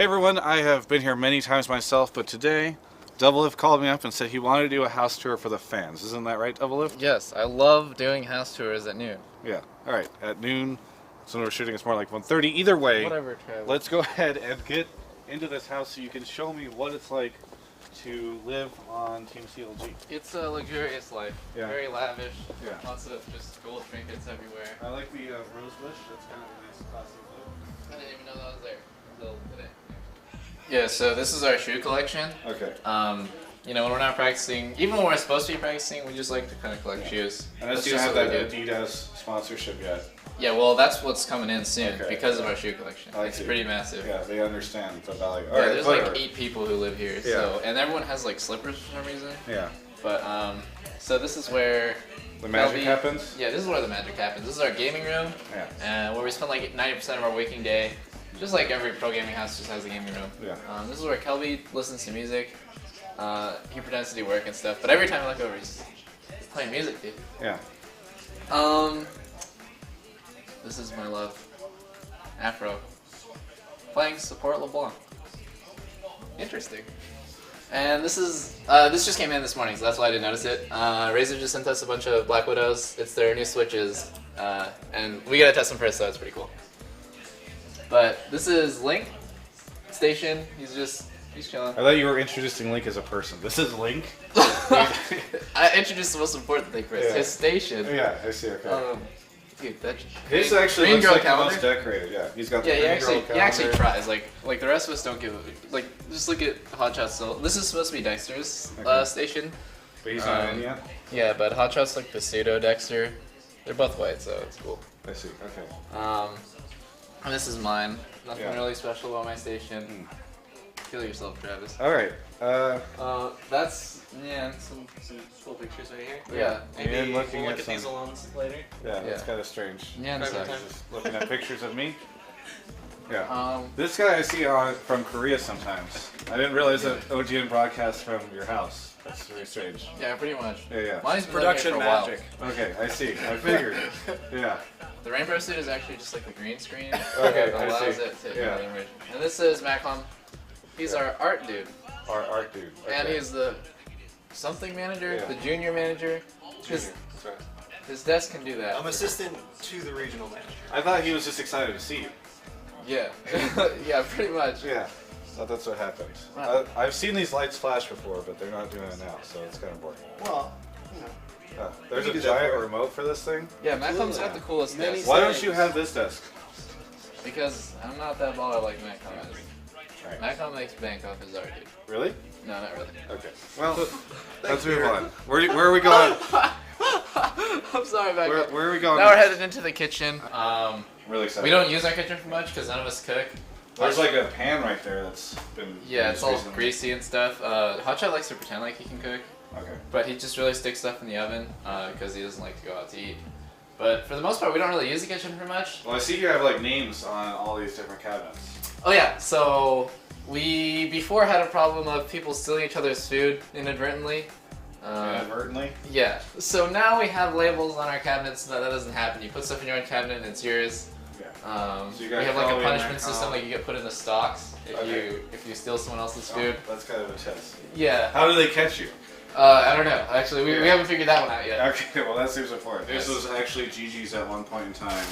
Hey everyone, I have been here many times myself, but today Doublelift called me up and said he wanted to do a house tour for the fans. Isn't that right, Doublelift? Yes, I love doing house tours at noon. Yeah. All right, at noon. So when we're shooting, it's more like 1:30. Either way, Whatever, Travis. let's go ahead and get into this house so you can show me what it's like to live on Team CLG. It's a luxurious life. Yeah. Very lavish. Yeah. Lots of just gold trinkets everywhere. I like the rose bush. That's kind of a nice classic look. I didn't even know that was there until today. Yeah, so this is our shoe collection. Okay. You know, when we're not practicing, even when we're supposed to be practicing, we just like to kind of collect shoes. Unless you have that Adidas sponsorship yet. Yeah, well, that's what's coming in soon because of Okay. our shoe collection. I It's see. pretty massive. Yeah, they understand the value. Yeah, All right, there's whatever. like 8 people who live here, so and everyone has like slippers for some reason. Yeah. But so this is where The magic happens? Yeah, this is where the magic happens. This is our gaming room, where we spend like 90% of our waking day. Just like every pro gaming house just has a gaming room. Yeah. This is where Kelby listens to music. He pretends to do work and stuff, but every time I look over, he's playing music, dude. Yeah. This is my love, Afro, playing support LeBlanc. Interesting. And this is this just came in this morning, so that's why I didn't notice it. Razer just sent us a bunch of Black Widows. It's their new switches, and we gotta test them first, so it's pretty cool. But this is Link Station. He's chilling. I thought you were introducing Link as a person. This is Link? I introduced the most important thing first. Yeah. His station. Yeah, I see, okay. Dude, that His actually green looks girl like the calendar. most decorated, yeah. He's got the Yeah, green girl calendar. he actually tries. Like the rest of us don't give a like. Just look at Hotshot's. So this is supposed to be Dexter's station. But he's not in yet? Yeah, but Hotshot's like the pseudo Dexter. They're both white, so it's cool. I see, okay. And this is mine. Nothing Yeah. really special about my station. Kill yourself, Travis. Alright, That's Some cool pictures right here. yeah. And Maybe looking we'll at look at these some- alone later. yeah, that's Yeah. kind of strange. Yeah, Private sucks. time. Just looking at pictures of me. Yeah. Um, This guy I see from Korea sometimes. I didn't realize that OGN broadcasts from your house. That's very strange. yeah, pretty much. Yeah. Mine's been Production living here for a magic. while. Okay, I see. I figured. Yeah. The rainbow suit is actually just like a green screen. Okay, that I allows see. it to Yeah. image. And this is Macom. He's our art dude, Our art dude. Okay. and he's the something manager, Yeah. the junior manager. Junior. That's right. His desk can do that. I'm assistant to the regional manager. I thought he was just excited to see you. Yeah, yeah, pretty much. Yeah. So that's what happened. Wow. I've seen these lights flash before, but they're not doing it now, so it's kind of boring. Well, you know. There's You a can do that giant for it. remote for this thing. Yeah, Macom's Yeah. got the coolest Many desk. Why don't you have this desk? Because I'm not that baller like Macom is. Right. Macom makes bank off his art, dude. Really? No, not really. Okay. Well, let's move on. Where are we going? I'm sorry, Macom. Where are we going? Now we're headed into the kitchen. Really excited. We don't use our kitchen for much because none of us cook. There's like a pan right there that's been. Yeah, it's used all recently. greasy and stuff. Hotshot likes to pretend like he can cook, Okay. but he just really sticks stuff in the oven because he doesn't like to go out to eat. But for the most part, we don't really use the kitchen for much. Well, I see you have like names on all these different cabinets. Oh yeah, so we before had a problem of people stealing each other's food inadvertently. Inadvertently. Yeah, so now we have labels on our cabinets so that doesn't happen. You put stuff in your own cabinet and it's yours. Yeah. So you We got have like a Chloe and punishment Macom. system, like you get put in the stocks Okay. if you steal someone else's Oh, food. that's kind of a test. Yeah. How do they catch you? I don't know. Actually, we Yeah. haven't figured that one out yet. Okay, well that seems important. This Yes. was actually Gigi's at one point in time,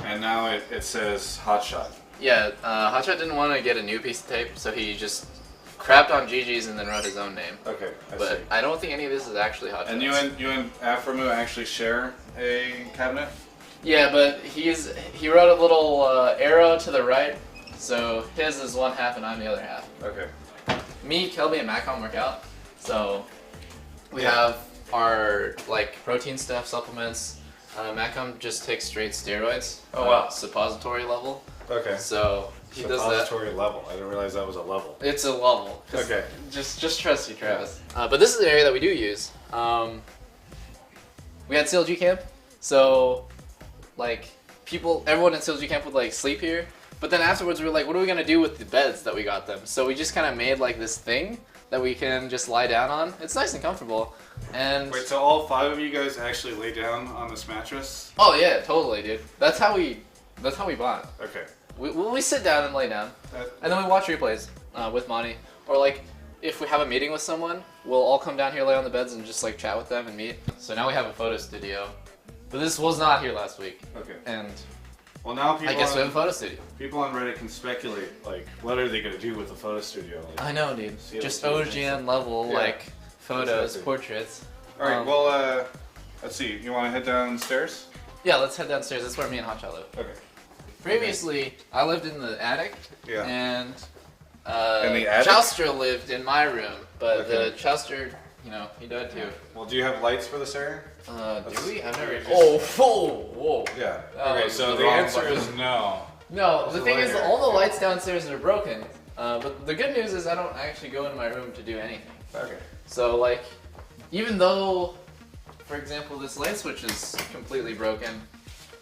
and now it says Hotshot. Yeah, Hotshot didn't want to get a new piece of tape, so he just crapped on Gigi's and then wrote his own name. Okay, I But see. I don't think any of this is actually Hotshot. And you and Afromu actually share a cabinet? Yeah, but he wrote a little arrow to the right, so his is one half and I'm the other half. Okay. Me, Kelby, and Macom work out, so we Yeah. have our like protein stuff, supplements. Macom just takes straight steroids. Oh, wow. Suppository level. Okay. So he does that. Suppository level. I didn't realize that was a level. It's a level. Okay. Just trust you, Travis. But this is an area that we do use. We had CLG camp, so like everyone in CLG camp would like sleep here. But then afterwards we were like, what are we gonna do with the beds that we got them? So we just kind of made like this thing that we can just lie down on. It's nice and comfortable. And Wait, so all 5 of you guys actually lay down on this mattress? oh yeah, totally, dude. That's how we bond. Okay. we sit down and lay down, and then we watch replays with Monty. Or like, if we have a meeting with someone, we'll all come down here, lay on the beds, and just like chat with them and meet. So now we have a photo studio. But this was not here last week. Okay. And well, now people I guess we have a photo studio. People on Reddit can speculate, like, what are they going to do with the photo studio? Like, I know, dude. CLG Just OGN level, yeah. like, photos, Exactly. portraits. All right, well, let's see. You want to head downstairs? Yeah, let's head downstairs. That's where me and Hotshot live. Okay. Previously, I lived in the attic. Yeah. And in the attic? Chowster lived in my room, but Okay. the Chowster, you know, he died too. Well, do you have lights for this area? Do we? I've never. just- Whoa. Yeah. That Okay, was so the the wrong answer button. is no. No, the There's a thing light is, here. all the Yeah. lights downstairs are broken. But the good news is I don't actually go in my room to do anything. Okay. So like, even though, for example, this light switch is completely broken,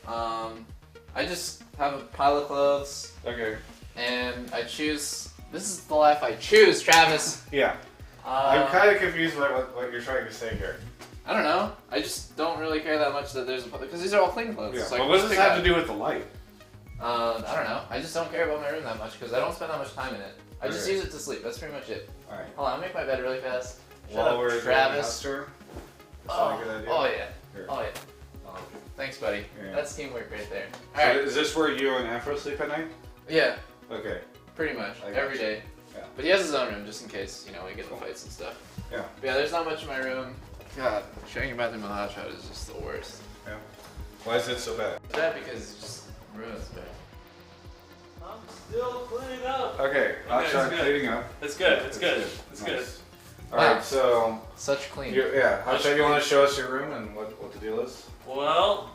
I just have a pile of clothes Okay. and I choose. This is the life I choose, Travis. Yeah. I'm kind of confused by what you're trying to say here. I don't know. I just don't really care that much that there's because these are all clean clothes. Yeah. So I But can what just does this pick have out- to do with the light? I don't know. I just don't care about my room that much because I don't spend that much time in it. I just Okay. use it to sleep. That's pretty much it. All right. Hold on, I'll make my bed really fast. Shut While up, we're doing the Travis. house tour. Is that Oh, a good idea? oh yeah. Here. Oh yeah. Thanks, buddy. Yeah. That's teamwork right there. So All right. is this where you and Afro sleep at night? Yeah, Okay. pretty much I got every you. day. Yeah. But he has his own room just in case we get in fights and stuff. Yeah. But yeah, there's not much in my room. God, sharing a bathroom with a hot shot is just the worst. Yeah. Why is it so bad? That because it just ruins me. I'm still cleaning up. Okay. Hot it's shot good. cleaning up. It's good. Yeah, It's good. Nice. It's good. All Wow. right. So, Such clean. Hot shot. You want to show us your room and what the deal is? Well,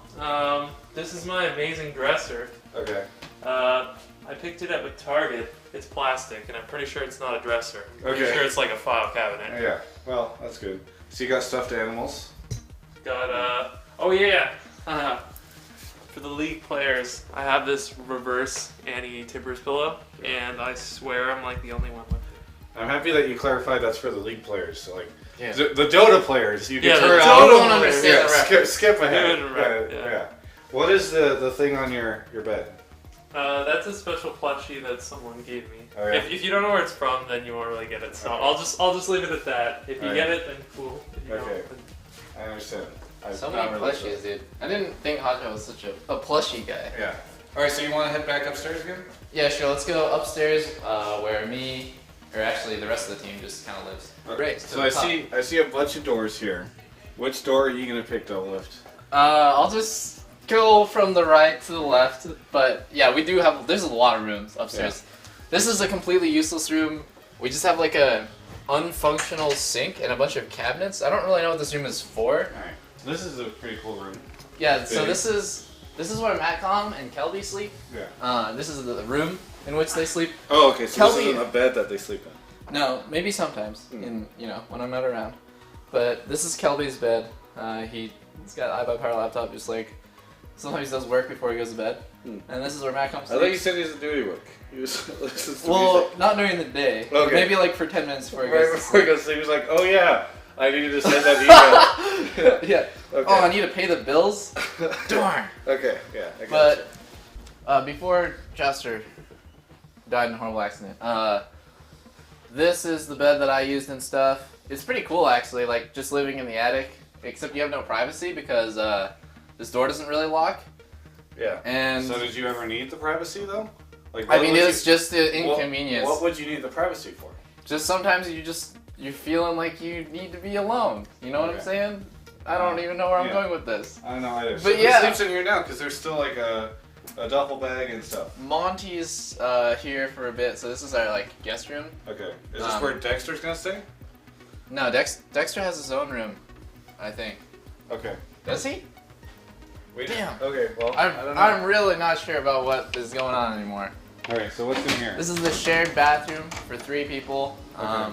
this is my amazing dresser. Okay. I picked it up at Target. It's plastic, and I'm pretty sure it's not a dresser. I'm pretty Okay. sure it's like a file cabinet. Yeah. Well, that's good. So you got stuffed animals. Got oh yeah. For the league players, I have this reverse Annie Tibbers pillow, and I swear I'm like the only one with it. I'm happy that you clarified that's for the league players. So like Yeah. the Dota players, you can Yeah, the turn Dota off. I don't understand Yeah, the reference. skip ahead. Good ref, yeah. What is the thing on your bed? That's a special plushie that someone gave me. Oh, yeah. If you don't know where it's from, then you won't really get it. So Okay. I'll just leave it at that. If you Alright. get it, then cool. If you Okay. don't, then I understand. I'm So not many really plushies, dude. I didn't think Hotshot was such a plushie guy. Yeah. All right. So you want to head back upstairs again? Yeah, sure. Let's go upstairs where me, or actually the rest of the team, just kind of lives. Great. So I see a bunch of doors here. Which door are you gonna pick, Doublelift? I'll just go from the right to the left. But yeah, we do have. There's a lot of rooms upstairs. This is a completely useless room. We just have like a unfunctional sink and a bunch of cabinets. I don't really know what this room is for. All right. This is a pretty cool room. Yeah. So Big. this is where Matcom and Kelby sleep. Yeah. This is the room in which they sleep. Oh, okay. So this Kelby- isn't a bed that they sleep in. No, maybe sometimes when I'm not around. But this is Kelby's bed. He's got an iPod Power laptop, just like sometimes he does work before he goes to bed. Hmm. And this is where Matt comes. I thought you said he was a duty work. He was listens to Well, music. not during the day. Okay. Maybe like for 10 minutes before he Right goes to before he sleep. goes to sleep, he was like, "Oh yeah, I needed to send that email." Yeah. Okay. Oh, I need to pay the bills. Darn. Okay. Yeah. I got But before Chester died in a horrible accident, this is the bed that I used and stuff. It's pretty cool actually, like just living in the attic. Except you have no privacy because this door doesn't really lock. you. Yeah. And So did you ever need the privacy though? Like, I what mean, would it's just an you- inconvenience. What would you need the privacy for? Just sometimes you're feeling like you need to be alone. You know what I'm Okay. saying? I don't even know where I'm Yeah. going with this. I don't know either. But So yeah. who sleeps in here now? Because there's still like a duffel bag and stuff. Monty's here for a bit, so this is our like guest room. Okay. Is this Um, where Dexter's gonna stay? No, Dexter has his own room, I think. Okay. Does he? Wait. Damn. Okay. Well, I don't know. I'm really not sure about what is going on anymore. All right. So what's in here? This is the shared bathroom for 3 people. Okay.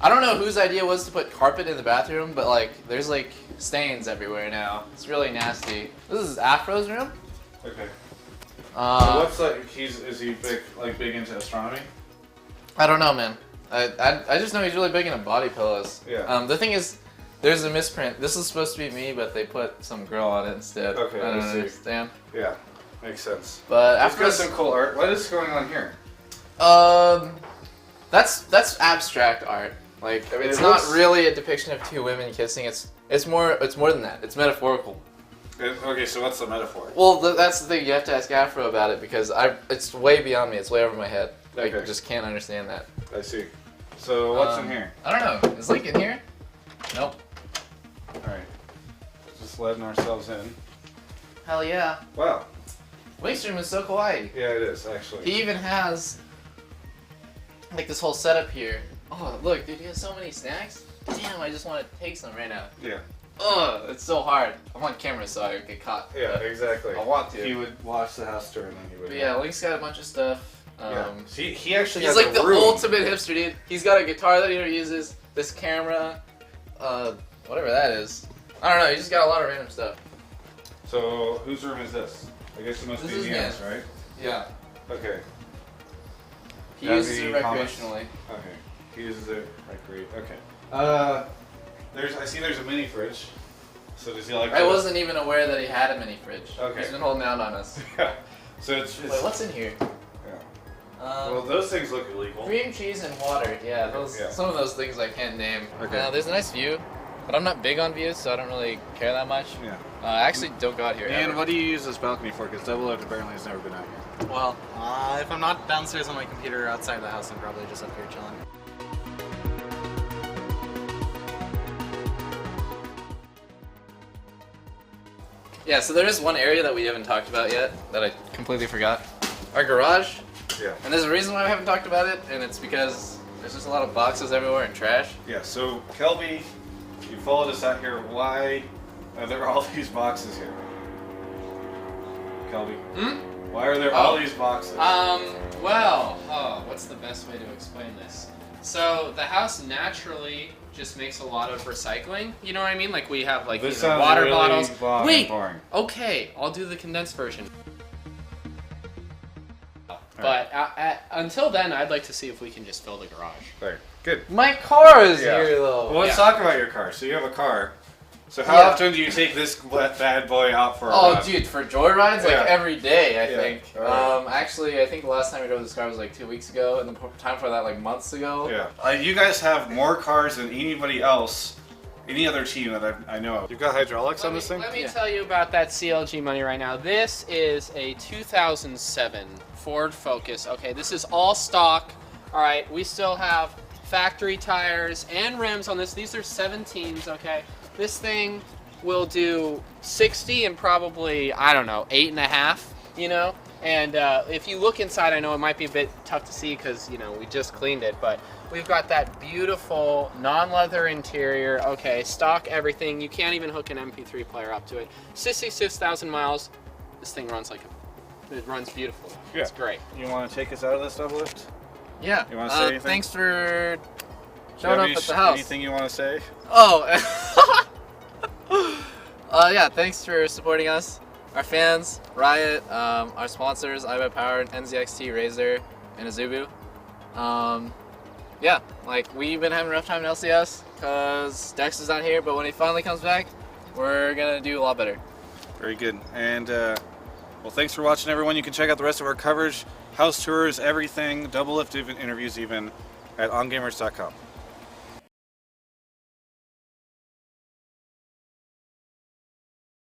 I don't know whose idea was to put carpet in the bathroom, but like there's like stains everywhere now. It's really nasty. This is Afro's room. Okay. So Uh, what's like? Is he big into astronomy? I don't know, man. I just know he's really big into body pillows. Yeah. The thing is, there's a misprint. This is supposed to be me, but they put some girl on it instead. Okay, I don't I see. understand. Yeah. Makes sense. But It's after got this, some cool art. What is going on here? that's abstract art. Like I mean, it's it not looks- really a depiction of two women kissing. It's more than that. It's metaphorical. Okay, so what's the metaphor? Well, that's the thing. You have to ask Afro about it because it's way beyond me. It's way over my head. I Okay. just can't understand that. I see. So what's in here? I don't know. Is Link in here? Nope. All right, just letting ourselves in. Hell yeah. Wow. Link's room is so kawaii. Yeah, it is actually. He even has like this whole setup here. Oh, look, dude, he has so many snacks. Damn, I just want to take some right now. Yeah. Ugh, it's so hard. I'm on camera, so I get caught. Yeah, but exactly. I want to. He would watch the house tour and then he would. But yeah, Link's got a bunch of stuff. Yeah. See, he actually He's has like a the room. ultimate hipster, dude. He's got a guitar that he uses, this camera, whatever that is. I don't know. He just got a lot of random stuff. So whose room is this? I guess it must This be is Ian's, right? Yeah. Okay. He Does uses he it comments? recreationally. Okay. He uses it recreate. Okay. I see there's a mini fridge. So does he like? I wasn't even aware that he had a mini fridge. Okay. He's been holding out on us. Yeah. So it's. Wait, what's in here? Yeah. Well, those things look illegal. Cream cheese and water. Yeah, those. Yeah. Some of those things I can't name. Okay. There's a nice view, but I'm not big on views, so I don't really care that much. Yeah. I actually don't go out here. And ever. what do you use this balcony for? Because Doublelift apparently has never been out here. Well, if I'm not downstairs on my computer or outside the house, I'm probably just up here chilling. Yeah, so there is one area that we haven't talked about yet that I completely forgot. Our garage. Yeah. And there's a reason why we haven't talked about it, and it's because there's just a lot of boxes everywhere and trash. Yeah. So Kelby, you followed us out here. Why are there all these boxes here? Kelby. Why are there all these boxes? What's the best way to explain this? So the house naturally just makes a lot of recycling. You know what I mean? Like we have like This you know, sounds water really bottles. long and Wait. boring. Okay, I'll do the condensed version. But until then, I'd like to see if we can just fill the garage. There. Good. My car is Yeah. here though. Well, let's Yeah. talk about your car. So you have a car. So how Yeah. often do you take this bad boy out for a Oh, run? dude, for joyrides, like Yeah. every day, I Yeah. think. Alright. Actually, I think the last time we drove this car was like 2 weeks ago, and the time for that like months ago. Yeah. You guys have more cars than anybody else, any other team that I know of. You've got hydraulics on this thing? Let me tell you about that CLG money right now. This is a 2007 Ford Focus. Okay, this is all stock. All right, we still have factory tires and rims on this. These are 17s, okay? This thing will do 60 in probably, I don't know, 8.5, you know? And if you look inside, I know it might be a bit tough to see because, you know, we just cleaned it, but we've got that beautiful non-leather interior, okay, stock everything. You can't even hook an MP3 player up to it. 66,000 miles. This thing runs it runs beautifully. Yeah. It's great. You want to take us out of this Doublelift? Yeah. You wanna say anything? Thanks for Do you showing have up at the house. Anything you want to say? Oh. Yeah. Thanks for supporting us, our fans, Riot, our sponsors, iBet Power, NZXT, Razer, and Azubu. Yeah, like we've been having a rough time in LCS because Dex is not here, but when he finally comes back, we're gonna do a lot better. Very good. And, well, thanks for watching, everyone. You can check out the rest of our coverage, house tours, everything, Doublelift interviews even, at ongamers.com.